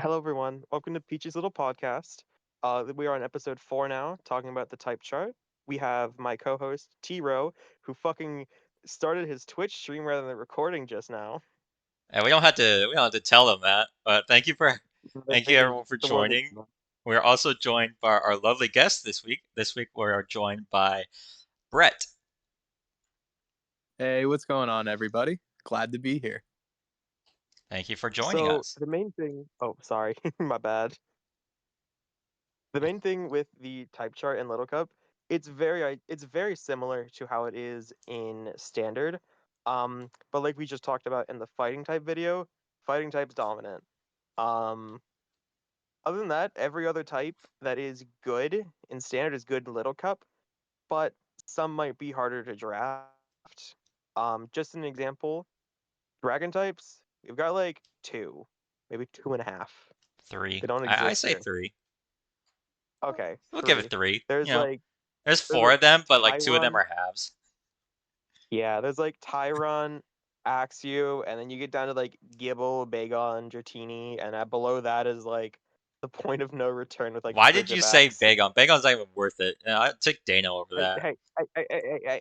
Hello, everyone. Welcome to Peach's Little Podcast. We are on episode 4 now, talking about the type chart. We have my co-host T Row, who fucking started his Twitch stream rather than recording just now. And we don't have to tell them that. But thank you Hey, everyone for the world is joining. We're also joined by our lovely guest this week. This week we are joined by Brett. Hey, what's going on, everybody? Glad to be here. Thank you for joining so us. the main thing. Oh, sorry, my bad. The main thing with the type chart in Little Cup, it's very similar to how it is in Standard. But like we just talked about in the fighting type video, fighting type's dominant. Um, Other than that, every other type that is good in Standard is good in Little Cup, but some might be harder to draft. Just an example, Dragon types, we've got like two, maybe two and a half. Three. They don't I exist say here. three. Okay, We'll give it three. three. There's like There's there's four like of them, but like two of them Tyron. are halves. Yeah, there's like Tyron, Axew, and then you get down to like Gibble, Bagon, Dratini, and below that is like the point of no return with like Why did you say Frigibax. Bagon? Bagon's not even worth it. I'd take Dano over Hey, that.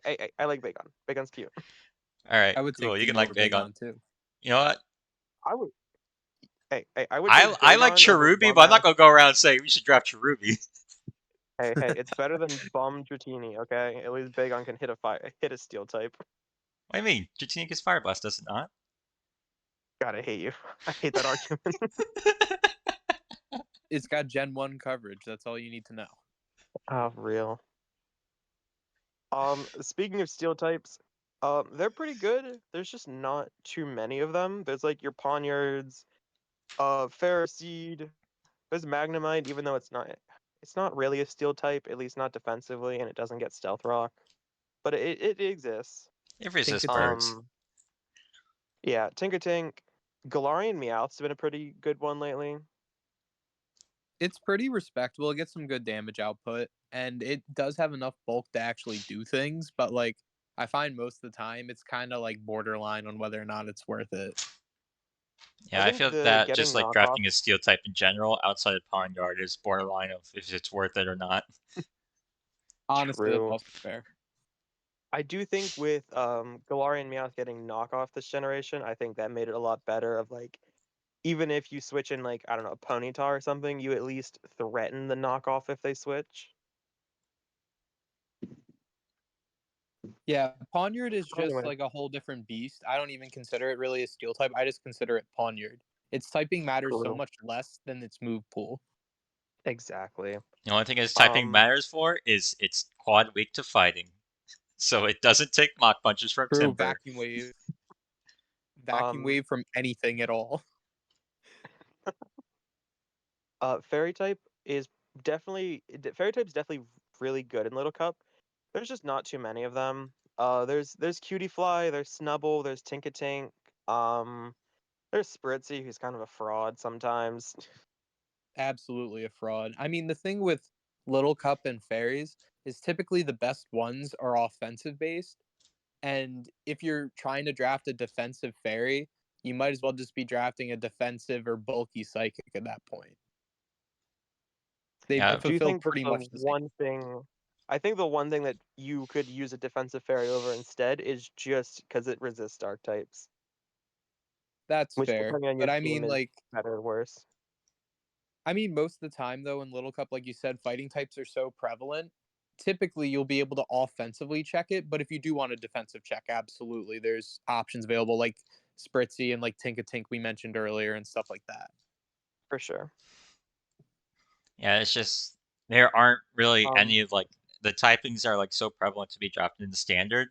hey, I like Bagon. Bagon's cute. All right, I would cool. take You can Dino like over Bagon. Bagon too. You know what? I would. I would I take I like Bagon over Cherubi, bum but I'm not ass. gonna go around saying we should draft Cherubi. Hey, it's better than bum Dratini. Okay, at least Bagon can hit a steel type. What do you mean? Dratini gets Fire Blast, does it not? God, I hate you. I hate that argument. It's got Gen 1 coverage. That's all you need to know. Oh, real. Speaking of steel types, they're pretty good. There's just not too many of them. There's like your Poniards, Ferroseed. There's Magnemite, even though it's not really a steel type, at least not defensively, and it doesn't get Stealth Rock, but it exists. It resists Tinkatink. birds. Um, yeah, Tinkertink, Galarian Meowth's been a pretty good one lately. It's pretty respectable. It gets some good damage output, and it does have enough bulk to actually do things, but like I find most of the time it's kind of like borderline on whether or not it's worth it. I Yeah, I think feel the that just getting like knockoff. drafting a steel type in general outside of Pond Yard is borderline of if it's worth it or not. Honestly, that's True. also fair. I do think with Galarian Meowth getting knockoff this generation, I think that made it a lot better of like even if you switch in like I don't know, a Ponyta or something, you at least threaten the knockoff if they switch. Yeah, Ponyard is just Anyway, like a whole different beast. I don't even consider it really a steel type. I just consider it Ponyard. Its typing matters so true. much less than its move pool. Exactly. The only thing its typing Um, matters for is it's quad weak to fighting, so it doesn't take Mach Punches from True, Timber. vacuum um, wave from anything at all. Fairy type is Fairy type's definitely really good in Little Cup. There's just not too many of them. There's Cutie Fly, there's Snubble, there's Tinkatink. Um, there's Spritzy, who's kind of a fraud sometimes. Absolutely a fraud. I mean, the thing with Little Cup and Fairies is typically the best ones are offensive based. And if you're trying to draft a defensive fairy, you might as well just be drafting a defensive or bulky psychic at that point. They I Yeah, do fulfill think that pretty the much the same. one thing, I think the one thing that you could use a defensive fairy over instead is just because it resists dark types, That's which fair. depending on your But team is better or worse. most of the time though in Little Cup, like you said, fighting types are so prevalent. Typically, you'll be able to offensively check it, but if you do want a defensive check, absolutely, there's options available like Spritzy and like Tinkatink we mentioned earlier and stuff like that. For sure. yeah, it's just there aren't really Um, any of like the typings are like so prevalent to be drafted in the standard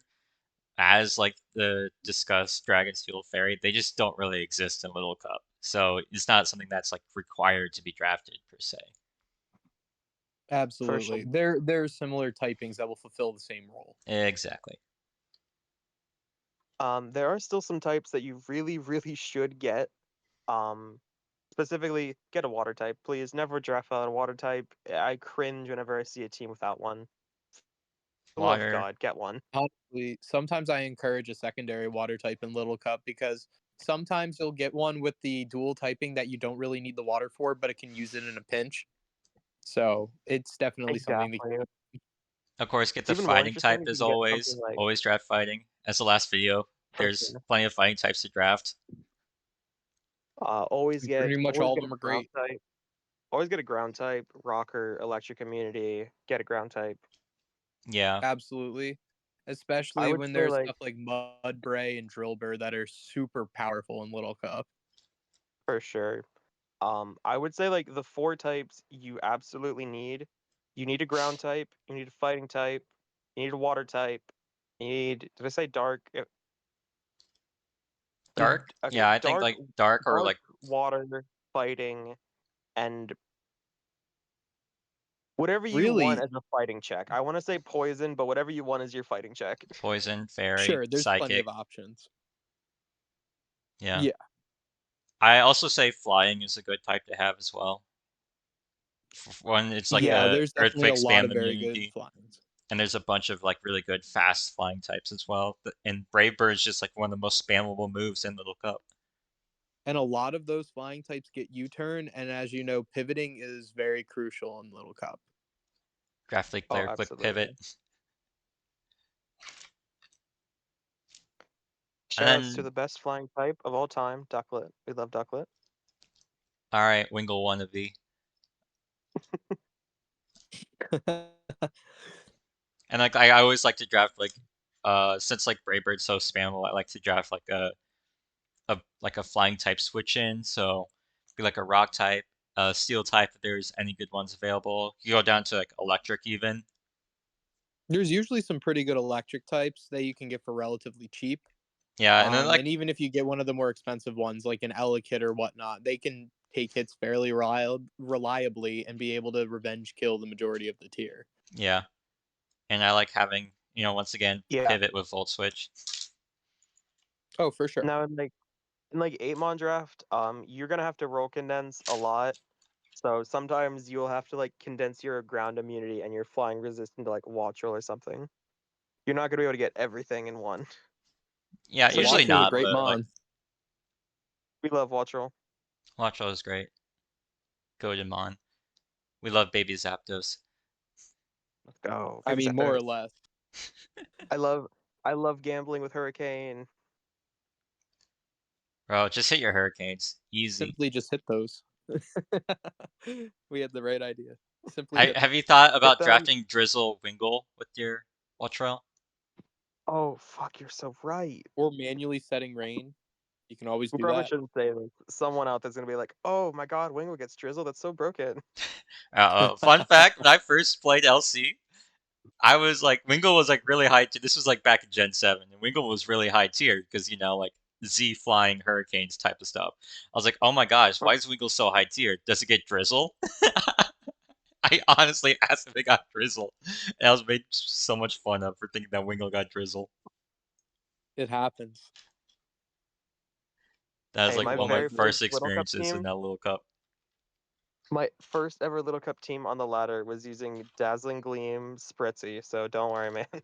as like the discussed Dragon Steel Fairy. They just don't really exist in Little Cup, so it's not something that's like required to be drafted per se. for sure. Absolutely, there's similar typings that will fulfill the same role. Exactly. There are still some types that you really, really should get. Um, Specifically, get a water type, please. Never draft without a water type. I cringe whenever I see a team without one. For the love of Water. God, get one. Honestly, sometimes I encourage a secondary water type in Little Cup because sometimes you'll get one with the dual typing that you don't really need the water for, but it can use it in a pinch. So it's definitely something Exactly. Of course, get It's the even more fighting interesting type if you as can get something always. like Always draft fighting. As the last video, for there's sure. plenty of fighting types to draft. pretty much all Always of get a them are ground great. type. Always get a ground type, rocker, electric immunity, get a ground type. Yeah. Absolutely. I Especially would when say there's like stuff like Mudbray and Drillbur that are super powerful in Little Cup. for sure. I would say like the 4 types you absolutely need. You need a ground type, you need a fighting type, you need a water type, you need did I say dark? Dark? Okay, Yeah, I think like dark or dark, like water, fighting, and whatever you want Really? as a fighting check. I want to say poison, but whatever you want as your fighting check. poison, fairy, Sure, there's plenty psychic. of options. Yeah. Yeah. I also say flying is a good type to have as well. One, it's like Yeah, Yeah, a there's definitely a earthquake lot spam of very good immunity, flyings. and there's a bunch of like really good fast flying types as well. And Brave Bird is just like one of the most spammable moves in Little Cup. And a lot of those flying types get U-turn, and as you know, pivoting is very crucial in Little Cup. Draft League oh, player, quick pivot, absolutely. and Shoutouts to then the best flying type of all time, Ducklet. We love Ducklet. all right, Wingle wannabe. And like I always like to draft like since like Brave Bird's so spammable, I like to draft like a flying type switch in. So be like a rock type, steel type if there's any good ones available. You go down to like electric even. There's usually some pretty good electric types that you can get for relatively cheap. Yeah, and then like And even if you get one of the more expensive ones, like an Elekid or whatnot, they can take hits fairly reliably and be able to revenge kill the majority of the tier. yeah, and I like having once again Yeah. pivot with Volt Switch. Oh, for sure. Now in like 8-mon draft, you're gonna have to roll condense a lot. So sometimes you'll have to like condense your ground immunity and your flying resistant to like watch roll or something. You're not gonna be able to get everything in one. Yeah, So usually keep Watch is a not, great but like mon. we love watch roll. Watch is great. Go to Mon. We love Baby Zapdos. Let's go. I Baby mean, more or Zapdos. less. I love I love gambling with Hurricane. Bro, just hit your hurricanes. Easy. Simply just hit those. We had the right idea. Simply Have, hit have them. you thought Hit about them. drafting Drizzle Wingle with your Wattrell? Oh fuck, you're so right. Or manually setting rain. You can always We do probably that. shouldn't say this. Someone out there's gonna be like, "Oh my God, Wingo gets drizzled. That's so broken." Fun fact, when I first played LC, I was like, Wingle was like really high tier. This was like back in Gen 7, and Wingle was really high tier because, like Z flying hurricanes type of stuff. I was like, oh my gosh, why is Wingle so high tier? Does it get drizzle? I honestly asked if it got drizzle. And I was made so much fun of for thinking that Wingle got drizzle. It happens. That was Hey, like my It one of my very always first first does. Little Cup experiences in team, that little cup. my first ever Little Cup team on the ladder was using Dazzling Gleam Spritzy, so don't worry, man. Bro,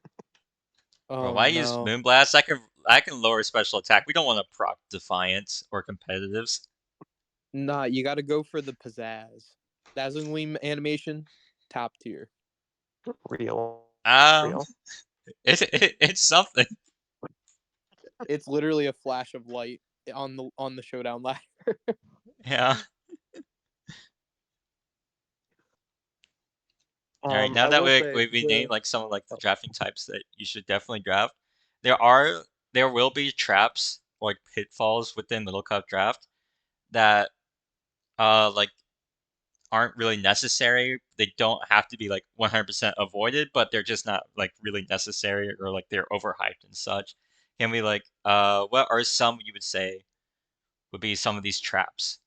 Oh why use no. Moonblast? I can lower special attack. We don't want to proc Defiance or competitives. Nah, you got to go for the pizzazz. Dazzling Gleam animation, top tier. Real. Um, Real. it's something. It's literally a flash of light on the showdown ladder. Yeah. All right, now I that will we say we named the like some of like the oh, drafting types that you should definitely draft, there will be traps like pitfalls within Little Cup draft that like aren't really necessary. They don't have to be like 100% avoided, but they're just not like really necessary or like they're overhyped and such. Can we like what are some you would say would be some of these traps?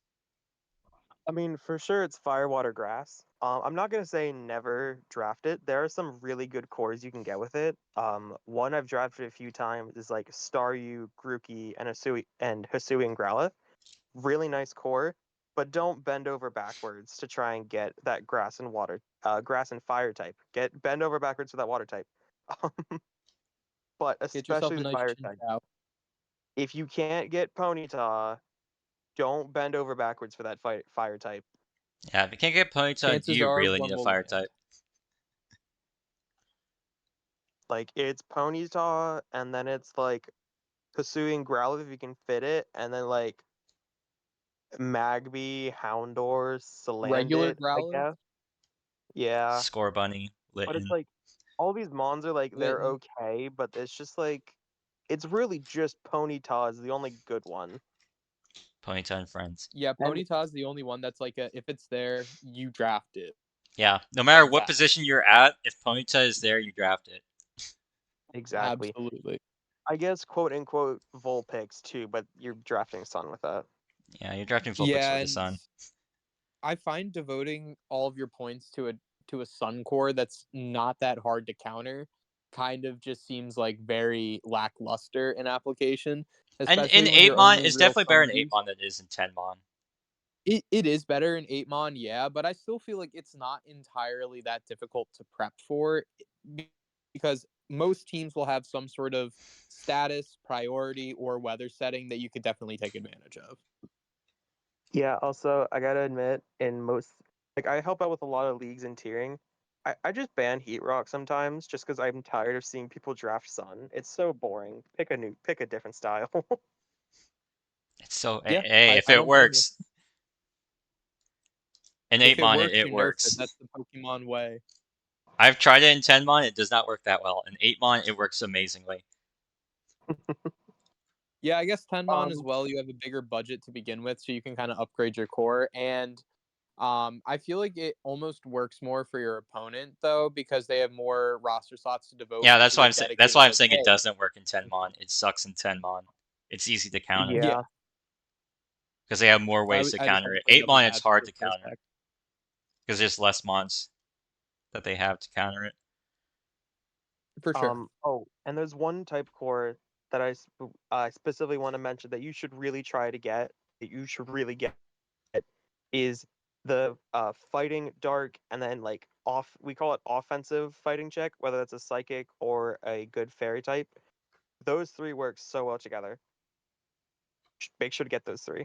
I mean, for sure it's fire, water, grass. I'm not gonna say never draft it. There are some really good cores you can get with it. One I've drafted a few times is like Staryu, Grookey, and Hisui and Growlithe. Really nice core, but don't bend over backwards to try and get that grass and fire type. Bend over backwards for that water type. But Get yourself especially a the nice fire chin type. chow. if you can't get Ponyta, don't bend over backwards for that fire type. Yeah, if you can't get Ponyta, do Chances you are really one need a will fire land. type? Like, it's Ponyta, and then it's like pursuing Growlithe if you can fit it, and then like Magby, Houndour, Regular Salandit, I Growlithe, guess. Yeah. Score Bunny, But it's Litten, like all these mons are like they're Litten. okay, but it's just like it's really just Ponyta is the only good one. Ponyta and friends. Yeah, And Ponyta's the only one that's like if it's there, you draft it. Yeah, no matter what Fast. position you're at, if Ponyta is there, you draft it. exactly. Absolutely. I guess quote unquote Vulpix too, but you're drafting Sun with that. Yeah, you're drafting Vulpix Yeah, with the and Sun. I find devoting all of your points to a Sun core that's not that hard to counter kind of just seems like very lackluster in application, And in especially when your 8mon, only it's real definitely better in summons. 8mon than it is in 10mon. It is better in 8mon, yeah, but I still feel like it's not entirely that difficult to prep for because most teams will have some sort of status, priority, or weather setting that you could definitely take advantage of. Yeah, also I gotta admit, in most like I help out with a lot of leagues and tiering. I just ban Heat Rock sometimes just because I'm tired of seeing people draft Sun. It's so boring. Pick a different style. It's so, Yeah, hey, if I it don't blame you. works. In If it 8mon, works, it you nerf it. works. That's the Pokemon way. I've tried it in 10mon, it does not work that well. In 8mon, it works amazingly. Yeah, I guess 10mon as Um, well. You have a bigger budget to begin with, so you can kind of upgrade your core. And I feel like it almost works more for your opponent though, because they have more roster slots to devote Yeah, that's to why a I'm saying. That's dedicated why I'm like, saying it hey, doesn't work in 10mon. It sucks in 10mon. It's easy to counter yeah, yeah. because they have more ways to I just had counter to it. play devil's 8mon, it's hard to advocate for a counter sec. because there's less mons that they have to counter it. For sure. Oh, and there's one type core that I specifically want to mention that you should really try to get. That you should really get is the fighting dark and then like off. We call it offensive fighting check, whether that's a psychic or a good fairy type. Those three work so well together. Make sure to get those three.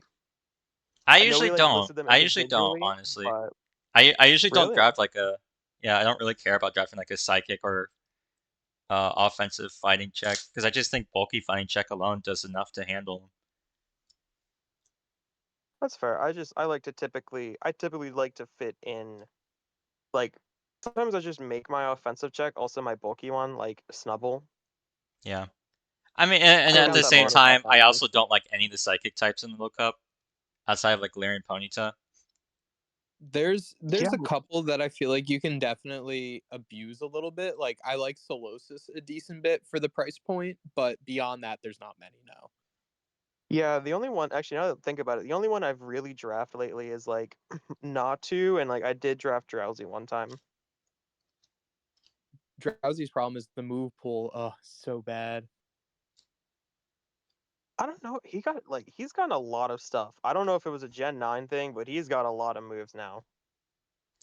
I I know we usually like don't. listed them I usually don't, individually, honestly. but I usually don't really, draft like a. Yeah, I don't really care about drafting like a psychic or offensive fighting check because I just think bulky fighting check alone does enough to handle them. that's fair. I typically like to fit in like sometimes I just make my offensive check also my bulky one like Snubble. Yeah. I mean, and I at count the that same mod as time, I offensive. also don't like any of the psychic types in the World Cup outside of like Lyrian Ponyta. There's Yeah. a couple that I feel like you can definitely abuse a little bit. Like I like Solosis a decent bit for the price point, but beyond that, there's not many now. Yeah, the only one actually now that I think about it, the only one I've really drafted lately is like Natu and like I did draft Drowsy one time. Drowsy's problem is the move pool. Oh, so bad. I don't know. He's gotten a lot of stuff. I don't know if it was a Gen 9 thing, but he's got a lot of moves now.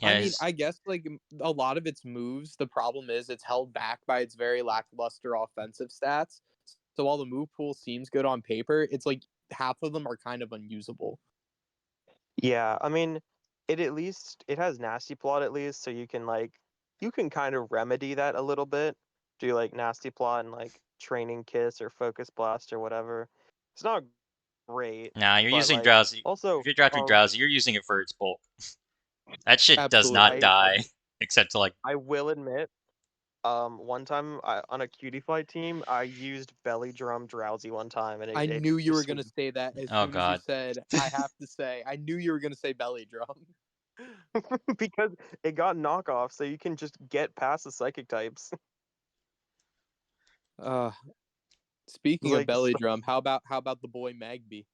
I Yeah, mean, I guess like a lot of its moves, the problem is it's held back by its very lackluster offensive stats. So while the move pool seems good on paper, it's like half of them are kind of unusable. Yeah, I mean, it has nasty plot at least, so you can kind of remedy that a little bit. Do like nasty plot and like training kiss or focus blast or whatever. It's not great, nah, you're but using like Drowsy. If also you're drafting Drowsy, you're using it for its bulk. That shit does not Absolutely. die except to like. I will admit, one time on a cutie fight team, I used belly drum drowsy one time, and I it knew you were just gonna say that as Oh soon as you god. said. I have to say, I knew you were gonna say belly drum. because it got knockoff, so you can just get past the psychic types. Uh, It's speaking of like belly drum, how about the boy Magby?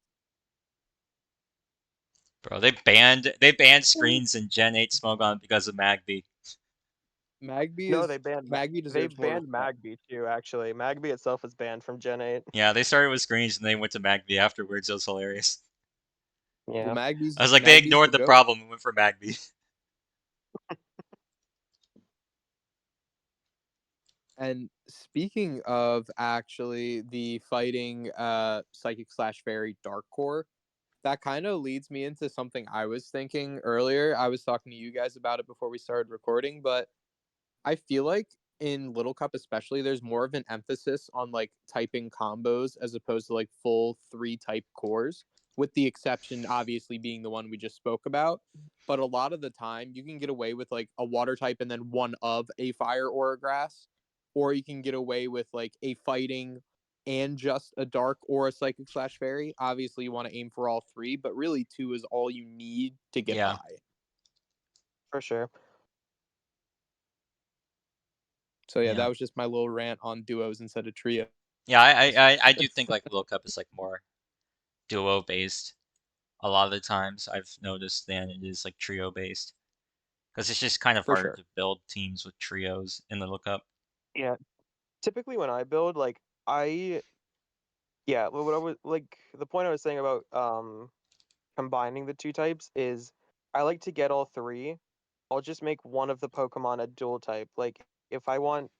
Bro, they banned screens in Gen 8 Smogon because of Magby. Magby no, is Magby they deserves more banned respect. Magby too. Actually, Magby itself is banned from Gen 8. Yeah, they started with screens and they went to Magby afterwards. It was hilarious. Well, Yeah, I was like, they Magby's the ignored the goat. problem and went for Magby. And speaking of actually the fighting psychic slash fairy dark core, that kind of leads me into something I was thinking earlier. I was talking to you guys about it before we started recording, but I feel like in Little Cup especially, there's more of an emphasis on like typing combos as opposed to like full 3 type cores, with the exception obviously being the one we just spoke about. But a lot of the time you can get away with like a water type and then one of a fire or a grass, or you can get away with like a fighting and just a dark or a psychic slash fairy. Obviously you want to aim for all 3, but really 2 is all you need to get Yeah. by. For sure. So yeah, Yeah. that was just my little rant on duos instead of trio. Yeah, I do think like Little Cup is like more duo based a lot of the times I've noticed than it is like trio based. Because it's just kind of For harder sure. to build teams with trios in Little Cup. Yeah. Typically when I build, like what I was like the point I was saying about combining the 2 types is I like to get all 3. I'll just make one of the Pokemon a dual type. Like if I want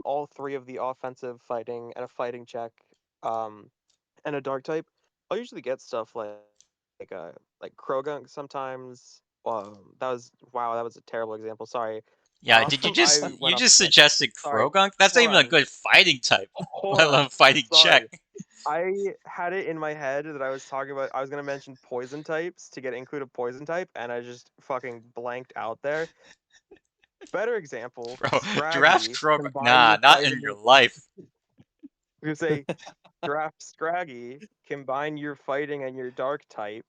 all 3 of the offensive fighting and a fighting check, um, and a dark type, I'll usually get stuff like uh like Krogunk sometimes. That was a terrible example. Sorry. Yeah, did you I just went you off just the tangent. suggested Sorry. Krogunk? That's not Hold even a on. good fighting type, let Hold on. alone fighting check. Sorry. I had it in my head that I was gonna mention poison types to get included poison type, and I just fucking blanked out there. Better example, Bro, draft Scraggy. Krogunk. Combine Nah, your not in your fighting. life. You say draft Scraggy, combine your fighting and your dark type.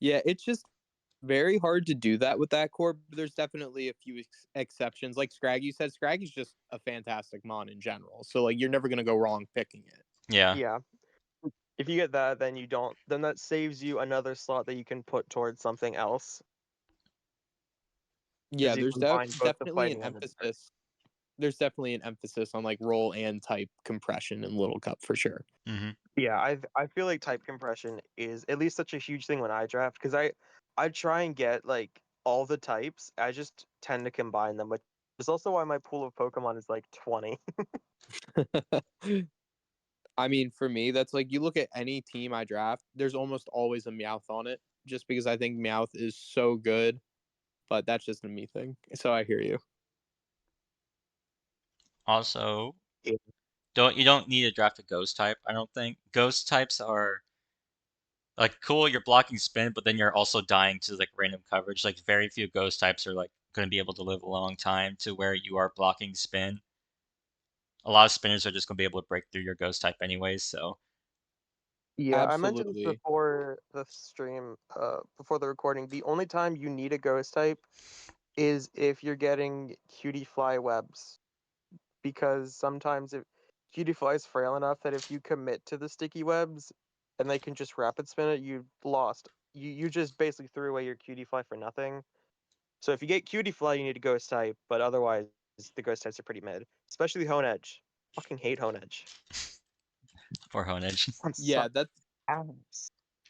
Yeah, it's just very hard to do that with that core, but there's definitely a few exceptions. Like Scraggy said, Scraggy's just a fantastic mon in general. So like you're never gonna go wrong picking it. Yeah. Yeah. If you get that, then you don't. Then that saves you another slot that you can put towards something else Yeah, because you there's combine both the definitely an fighting and the dark. emphasis. There's definitely an emphasis on like roll and type compression in Little Cup for sure. Mm-hmm. Yeah, I feel like type compression is at least such a huge thing when I draft because I try and get like all the types. I just tend to combine them, which is also why my pool of Pokemon is like 20. I mean, for me, that's like you look at any team I draft, there's almost always a Meowth on it, just because I think Meowth is so good. But that's just a me thing. So I hear you. Also, Yeah. you don't need to draft a ghost type, I don't think. Ghost types are like cool, you're blocking spin, but then you're also dying to like random coverage. Like very few ghost types are like gonna be able to live a long time to where you are blocking spin. A lot of spinners are just gonna be able to break through your ghost type anyways, so Yeah, I mentioned this Absolutely. before the stream, before the recording. The only time you need a ghost type is if you're getting cutie fly webs, because sometimes if cutie fly is frail enough that if you commit to the sticky webs and they can just rapid spin it, you've lost. You just basically threw away your cutie fly for nothing. So if you get cutie fly, you need a ghost type, but otherwise the ghost types are pretty mid, especially Hone Edge. Fucking hate Hone Edge. for Honedge. I'm Yeah, sorry.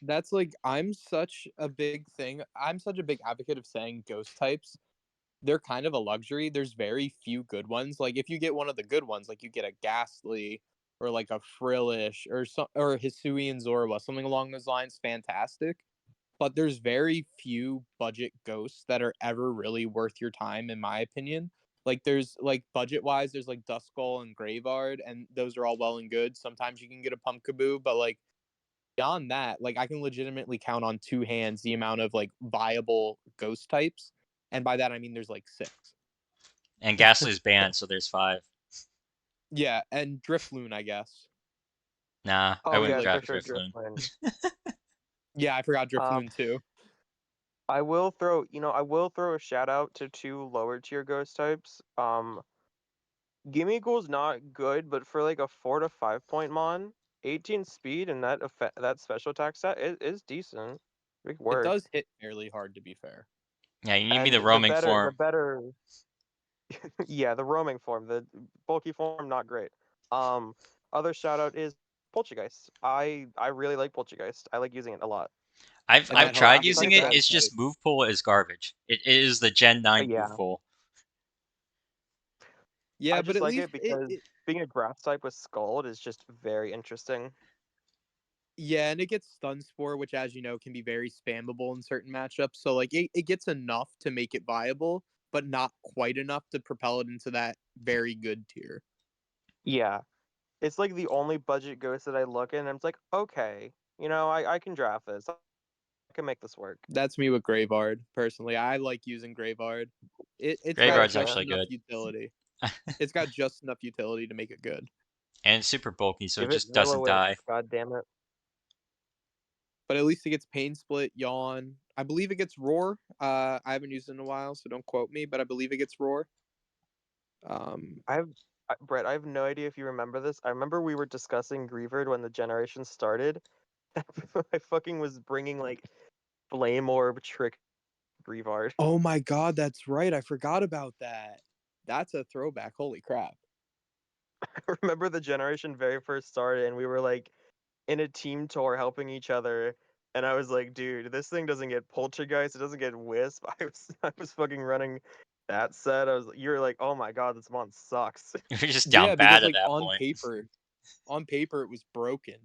that's like I'm such a big advocate of saying ghost types. They're kind of a luxury. There's very few good ones. Like if you get one of the good ones, like you get a Ghastly or like a Frillish or a Hisuian Zorba, something along those lines, fantastic. But there's very few budget ghosts that are ever really worth your time, in my opinion. Like there's like budget wise, there's like Duskull and Graveyard, and those are all well and good. Sometimes you can get a Pumpkaboo, but like beyond that, like I can legitimately count on 2 hands the amount of like viable ghost types. And by that I mean there's like 6. And Ghastly's banned, so there's 5. Yeah, and Drifloon, I guess. Nah, I Oh And wouldn't yeah, like for draft sure, Drifloon. Driftland. yeah, I forgot Um, Drifloon too. I will throw a shout out to 2 lower tier ghost types. Gimmighoul's not good, but for like a 4 to 5 point mon, 18 speed and that special attack set is decent. It It work. does hit fairly hard to be fair. Yeah, you need me And the roaming the form. better, yeah, the roaming form, the bulky form, not great. Um, Other shout out is Poltergeist. I really like Poltergeist. I like using it a lot. And I've that helps tried Draft you get using the type it. set. grass It's type. just move pool is garbage. It is the Gen 9 move Yeah, pool. Yeah, I but just at like least it because being a grass type with Scald is just very interesting. yeah, and it gets Stun Spore, which, as you know, can be very spammable in certain matchups. So like it gets enough to make it viable, but not quite enough to propel it into that very good tier. Yeah. It's like the only budget ghost that I look in and it's like, okay, I can draft this. I can make this work. That's me with Graveyard, personally. I like using Graveyard. It's got Graveyard's just Yeah. actually enough good. utility. It's got just enough utility to make it good. And it's super bulky, so it Give it just doesn't Zilla die. God damn it. But at least it gets Pain Split, Yawn. I believe it gets Roar. I haven't used it in a while, so don't quote me, but I believe it gets Roar. Brett, I have no idea if you remember this. I remember we were discussing Grievard when the generation started. I fucking was bringing like Flame Orb Trick Grievard. Oh my god, that's right. I forgot about that. That's a throwback. Holy crap. I remember the generation very first started and we were like in a team tour helping each other. And I was like, dude, this thing doesn't get Poltergeist, it doesn't get Wisp. I was fucking running that set. You were like, oh my god, this mon sucks. You're just down Yeah, bad because at like that point. on paper it was broken.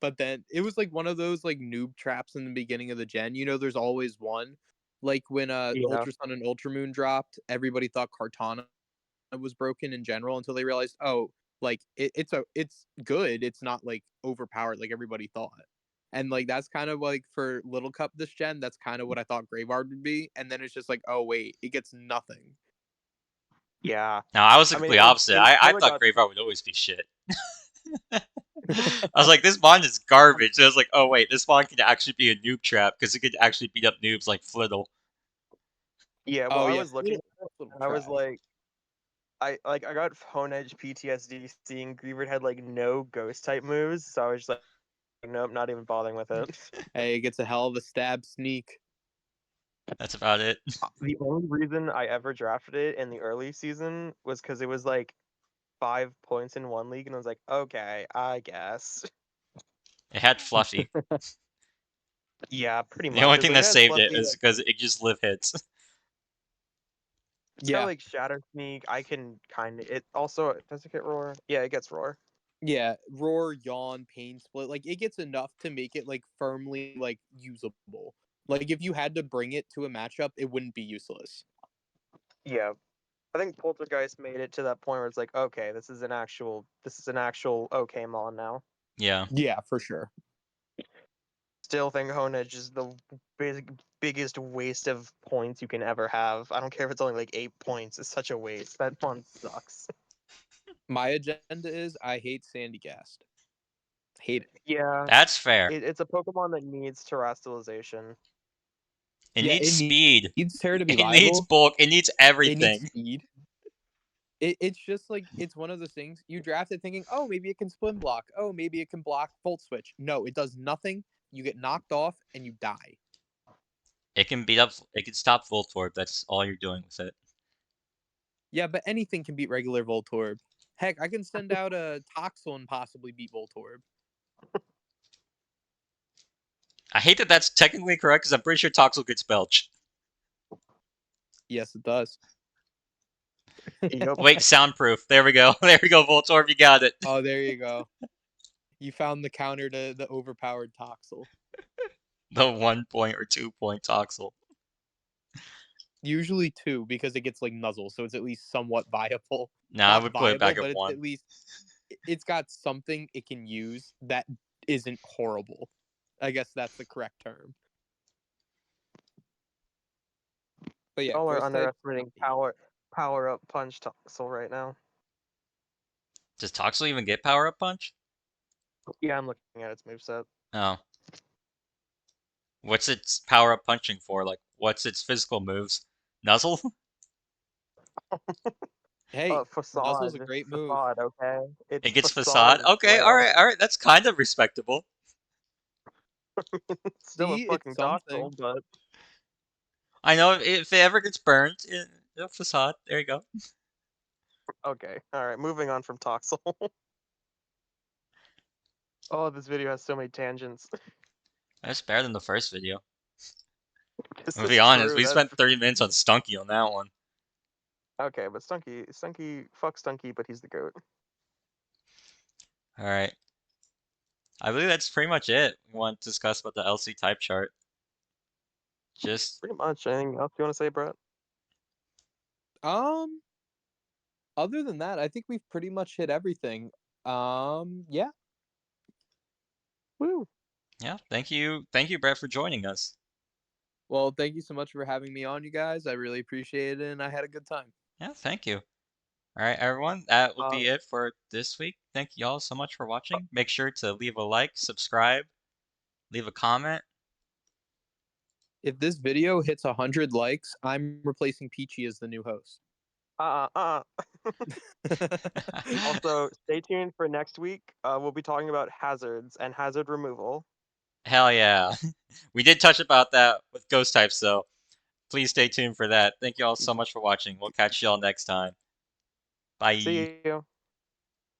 But then it was like one of those like noob traps in the beginning of the gen. You know, there's always one. Like when Yeah. Ultra Sun and Ultramoon dropped, everybody thought Cartana was broken in general until they realized, oh, like it's good. It's not like overpowered like everybody thought. And like that's kind of like for Little Cup this gen, that's kind of what I thought Graveyard would be. And then it's just like, oh wait, it gets nothing. Yeah. Now, I was the I mean, complete opposite. it I sort of thought got. Graveyard would always be shit. I was like, this mod is garbage. And I was like, oh wait, this mod can actually be a noob trap because it could actually beat up noobs like Flittle. Yeah, well, Oh I yeah, was looking at it little and I was trash. like, I got phone edge PTSD seeing Grievard had like no ghost type moves, so I was just like, nope, not even bothering with it. Hey, it gets a hell of a stab sneak. That's about it. The only reason I ever drafted it in the early season was because it was like 5 points in one league, and I was like, okay, I guess. It had Fluffy. Yeah, pretty The only much. thing It that has saved it Fluffy. is because it just live hits. It's got Yeah, like Shatter Sneak. I can kind of. It also does it get Roar? Yeah, it gets Roar. yeah, Roar, Yawn, Pain Split. Like it gets enough to make it like firmly like usable. Like if you had to bring it to a matchup, it wouldn't be useless. Yeah, I think Poltergeist made it to that point where it's like, okay, this is an actual okay mon now. Yeah. Yeah, for sure. Still think Honedge is the biggest waste of points you can ever have. I don't care if it's only like 8 points. It's such a waste. That mon sucks. My agenda is I hate Sandygast. Hate it. Yeah, That's fair. it's a Pokemon that needs terrestrialization. It Yeah, needs it speed. needs Terra to be It needs viable. bulk. It needs It needs everything. speed. It's just like it's one of those things you draft it thinking, oh, maybe it can spin block. Oh, maybe it can block Volt Switch. No, it does nothing. You get knocked off and you die. It can beat up. It can stop Voltorb. That's all you're doing with it. Yeah, but anything can beat regular Voltorb. Heck, I can send out a Toxel and possibly beat Voltorb. I hate that that's technically correct because I'm pretty sure Toxel gets Belch. Yes, it does. Yep. Wait, soundproof. There we go. There we go, Voltorb. You got it. Oh, there you go. You found the counter to the overpowered Toxel. The 1 point or 2 point Toxel. Usually 2 because it gets like Nuzzle, so it's at least somewhat viable. Nah, I Not would put it viable, back at but it's 1. at least it's got something it can use that isn't horrible. I guess that's the correct term. But yeah, Y'all are ghost type. underestimating power up punch Toxel right now. Does Toxel even get Power Up Punch? Yeah, I'm looking at its moveset. Oh. What's its Power Up Punching for? Like, what's its physical moves? Nuzzle? Hey, Nuzzle's Facade. a great move. Facade, okay? It It's gets facade Facade? and Okay, flail. alright. That's kind of respectable. It's still a See, it's fucking something. Toxel, but I know if it ever gets burned, Facade. There you go. okay. Alright, moving on from Toxel. Oh, this video has so many tangents. That's better than the first video. This To is be honest, true. we spent 30 minutes on Stunky on that one. Okay, but Stunky, fuck Stunky, but he's the goat. All right. I believe that's pretty much it. We want to discuss about the LC type chart. Just Pretty much. Anything else you want to say, Brett? Other than that, I think we've pretty much hit everything. Yeah. Woo. yeah, thank you, Brett, for joining us. Well, thank you so much for having me on, you guys. I really appreciate it, and I had a good time. Yeah, thank you. All right, everyone, that will be Uh, it for this week. Thank you all so much for watching. Make sure to leave a like, subscribe, leave a comment. If this video hits 100 likes, I'm replacing Peachy as the new host. Also, stay tuned for next week. We'll be talking about hazards and hazard removal. Hell yeah. We did touch about that with ghost types, so please stay tuned for that. Thank you all so much for watching. We'll catch you all next time. Bye. See you.